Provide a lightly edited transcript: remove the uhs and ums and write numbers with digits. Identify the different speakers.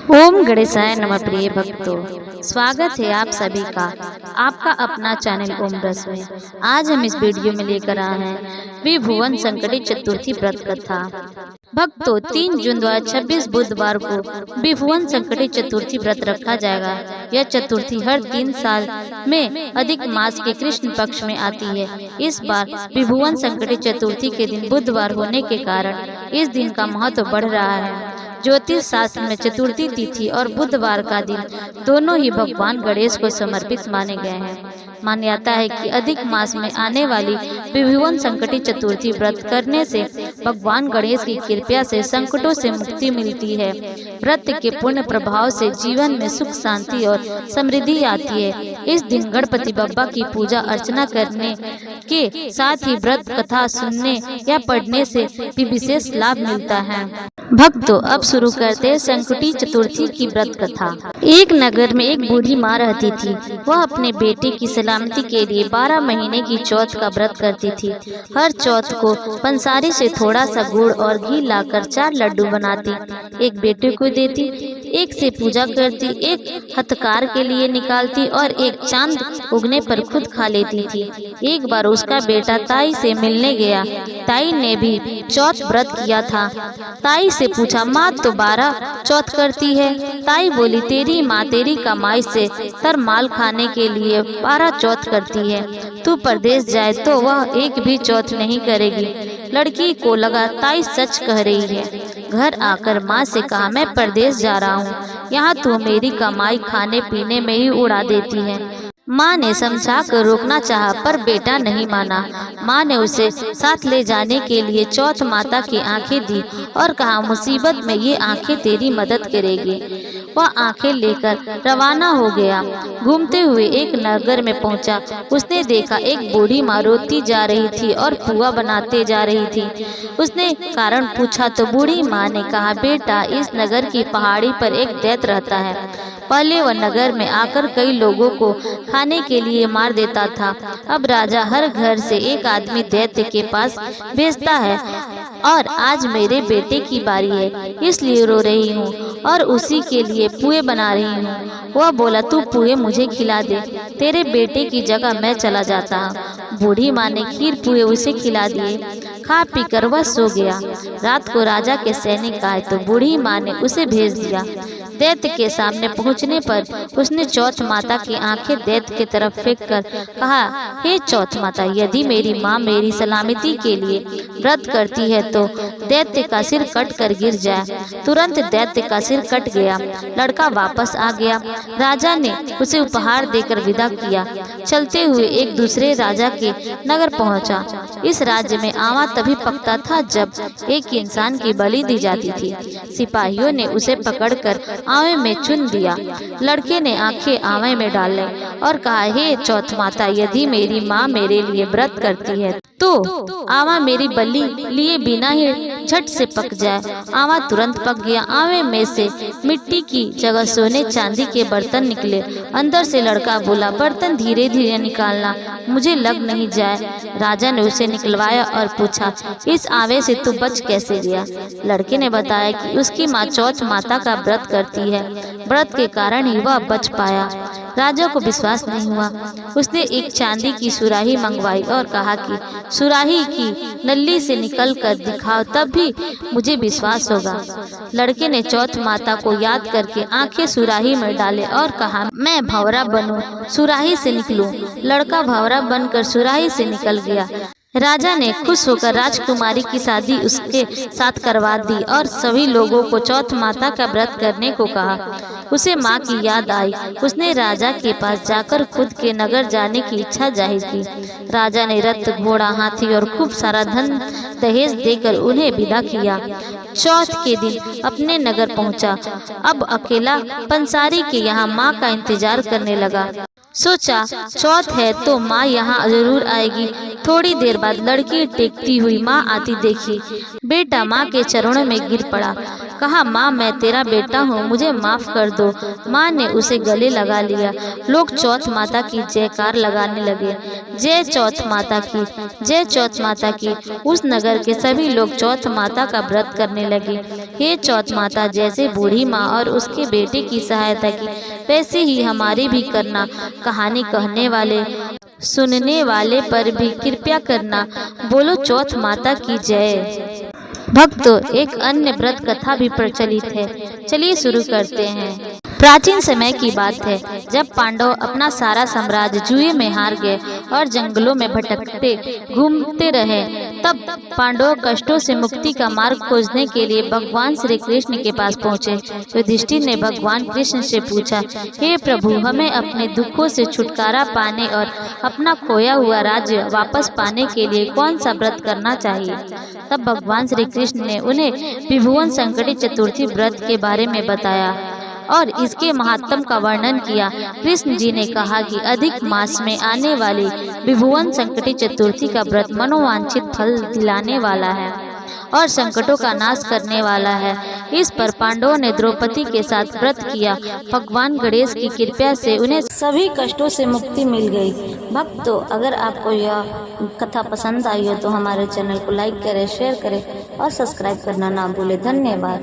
Speaker 1: ओम गणेशाय नमः। प्रिय भक्तों, स्वागत है आप सभी का आपका अपना चैनल ओम रस में। आज हम इस वीडियो में लेकर आए हैं विभुवन संकटी चतुर्थी व्रत कथा। भक्तों, 3 जून 2026 बुधवार को विभुवन संकटी चतुर्थी व्रत रखा जाएगा। यह चतुर्थी हर 3 साल में अधिक मास के कृष्ण पक्ष में आती है। इस बार विभुवन संकटी चतुर्थी के दिन बुधवार होने के कारण इस दिन का महत्व बढ़ रहा है। ज्योतिष शास्त्र में चतुर्थी तिथि और बुधवार का दिन दोनों ही भगवान गणेश को समर्पित माने गए हैं। माना जाता है कि अधिक मास में आने वाली विभुवन संकटी चतुर्थी व्रत करने से भगवान गणेश की कृपा से संकटों से मुक्ति मिलती है। व्रत के पुण्य प्रभाव से जीवन में सुख शांति और समृद्धि आती है। इस दिन गणपति बप्पा की पूजा अर्चना करने के साथ ही व्रत कथा सुनने या पढ़ने से भी विशेष लाभ मिलता है। भक्तों, अब शुरू करते हैं संकटी चतुर्थी की व्रत कथा। एक नगर में एक बूढ़ी माँ रहती थी। वह अपने बेटे की सलामती के लिए 12 महीने की चौथ का व्रत करती थी। हर चौथ को पंसारी से थोड़ा सा गुड़ और घी लाकर 4 लड्डू बनाती, एक बेटे को देती, एक से पूजा करती, एक हथकार के लिए निकालती और एक चांद उगने पर खुद खा लेती थी। एक बार उसका बेटा ताई से मिलने गया। ताई ने भी चौथ व्रत किया था। ताई से पूछा, माँ तो 12 चौथ करती है। ताई बोली, तेरी माँ तेरी कमाई से तर माल खाने के लिए 12 चौथ करती है। तू परदेश जाए तो वह एक भी चौथ नहीं करेगी। लड़की को लगा ताई सच कह रही है। घर आकर माँ से कहा, मैं परदेश जा रहा हूँ, यहाँ तू मेरी कमाई खाने पीने में ही उड़ा देती है। माँ ने समझा कर रोकना चाहा पर बेटा नहीं माना। माँ ने उसे साथ ले जाने के लिए चौथ माता की आंखें दी और कहा, मुसीबत में ये आंखें तेरी मदद करेगी। वह आंखें लेकर रवाना हो गया। घूमते हुए एक नगर में पहुंचा। उसने देखा एक बूढ़ी माँ रोती जा रही थी और पुआ बनाते जा रही थी। उसने कारण पूछा तो बूढ़ी माँ ने कहा, बेटा इस नगर की पहाड़ी पर एक दैत्य रहता है। पहले वह नगर में आकर कई लोगों को खाने के लिए मार देता था। अब राजा हर घर से एक आदमी दैत्य के पास भेजता है और आज मेरे बेटे की बारी है, इसलिए रो रही हूँ और उसी के लिए पुए बना रही हूँ। वह बोला, तू पुए मुझे खिला दे, तेरे बेटे की जगह मैं चला जाता हूँ। बूढ़ी माँ ने खीर पुए उसे खिला दिए। खा पी कर वह सो गया। रात को राजा के सैनिक आए तो बूढ़ी माँ ने उसे भेज दिया। दैत्य के सामने पहुंचने पर उसने चौथ माता की आंखें दैत्य की तरफ फेंक कर कहा, हे चौथ माता, यदि मेरी माँ मेरी सलामती के लिए व्रत करती है तो दैत्य का सिर कट कर गिर जाए। तुरंत दैत्य का सिर कट गया। लड़का वापस आ गया। राजा ने उसे उपहार देकर विदा किया। चलते हुए एक दूसरे राजा के नगर पहुंचा। इस राज्य में आवा तभी पकता था जब एक इंसान की बलि दी जाती थी। सिपाहियों ने उसे पकड़कर आवे में चुन दिया। लड़के ने आंखें आवे में डाले और कहा, हे चौथ माता, यदि मेरी माँ मेरे लिए व्रत करती है तो आवा मेरी बलि लिए बिना ही झट से पक जाए। आवा तुरंत पक गया। आवे में से मिट्टी की जगह सोने चांदी के बर्तन निकले। अंदर से लड़का बोला, बर्तन धीरे धीरे निकालना, मुझे लग नहीं जाए। राजा ने उसे निकलवाया और पूछा, इस आवे से तू बच कैसे गया? लड़के ने बताया कि उसकी माँ चौथ माता का व्रत करती है, व्रत के कारण ही वह बच पाया। राजा को विश्वास नहीं हुआ। उसने एक चांदी की सुराही मंगवाई और कहा कि सुराही की नली से निकल कर दिखाओ, तब भी मुझे विश्वास होगा। लड़के ने चौथ माता को याद करके आंखें सुराही में डाले और कहा, मैं भंवरा बनूं, सुराही से निकलूं। लड़का भंवरा बनकर सुराही से निकल गया। राजा ने खुश होकर राजकुमारी की शादी उसके साथ करवा दी और सभी लोगों को चौथ माता का व्रत करने को कहा। उसे माँ की याद आई। उसने राजा के पास जाकर खुद के नगर जाने की इच्छा जाहिर की। राजा ने रथ, घोड़ा, हाथी और खूब सारा धन दहेज देकर उन्हें विदा किया। चौथ के दिन अपने नगर पहुंचा। अब अकेला पंसारी के यहाँ माँ का इंतजार करने लगा। सोचा चौथ है तो माँ यहाँ जरूर आएगी। थोड़ी देर बाद लड़की टेकती हुई माँ आती देखी। बेटा माँ के चरणों में गिर पड़ा, कहा, माँ मैं तेरा बेटा हूँ, मुझे माफ कर दो। माँ ने उसे गले लगा लिया। लोग चौथ माता की जयकार लगाने लगे। जय चौथ माता की, जय चौथ माता की। उस नगर के सभी लोग चौथ माता का व्रत करने लगे। हे चौथ माता, जैसे बूढ़ी माँ और उसके बेटे की सहायता की, वैसे ही हमारी भी करना। कहानी कहने वाले सुनने वाले पर भी कृपा करना। बोलो चौथ माता की जय। भक्तों, एक अन्य व्रत कथा भी प्रचलित है। चलिए शुरू करते हैं। प्राचीन समय की बात है, जब पांडव अपना सारा साम्राज्य जुए में हार गए और जंगलों में भटकते घूमते रहे। तब पांडव कष्टों से मुक्ति का मार्ग खोजने के लिए भगवान श्री कृष्ण के पास पहुँचे। युधिष्ठिर ने भगवान कृष्ण से पूछा, हे प्रभु, हमें अपने दुखों से छुटकारा पाने और अपना खोया हुआ राज्य वापस पाने के लिए कौन सा व्रत करना चाहिए। तब भगवान श्री कृष्ण ने उन्हें विभुवन संकटी चतुर्थी व्रत के बारे में बताया और इसके महात्म का वर्णन किया। कृष्ण जी ने कहा कि अधिक मास में आने वाली विभुवन संकटी चतुर्थी का व्रत मनोवांछित फल दिलाने वाला है और संकटों का नाश करने वाला है। इस पर पांडवों ने द्रौपदी के साथ व्रत किया। भगवान गणेश की कृपा से उन्हें सभी कष्टों से मुक्ति मिल गई। भक्तों, अगर आपको यह कथा पसंद आई हो तो हमारे चैनल को लाइक करें, शेयर करें और सब्सक्राइब करना ना भूलें। धन्यवाद।